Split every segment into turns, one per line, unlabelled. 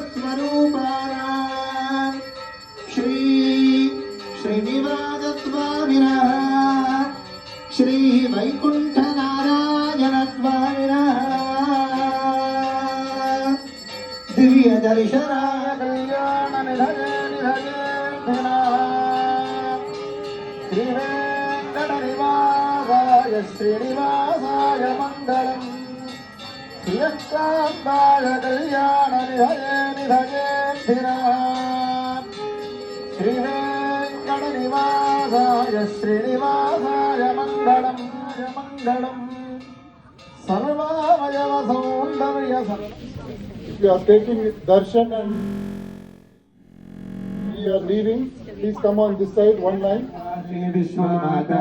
सत्यादिलोकस्वरूपानां श्री श्रीनिवासस्वामिनः श्री वैकुण्ठनारायणस्वामिनः दिव्य दर्शना कल्याण निधये श्री वेङ्कटनिवासाय श्रीनिवासाय मङ्गलम् श्रियकान्ताय कल्याण निधये श्री वेङ्कटनिवासाय श्रीनिवासाय मङ्गलम् मङ्गलम् सर्वावयव सौन्दर्य.
If you are taking darshan and you are leaving, please come on this side, one line.
Vishwamata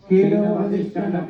Kilo Vadishana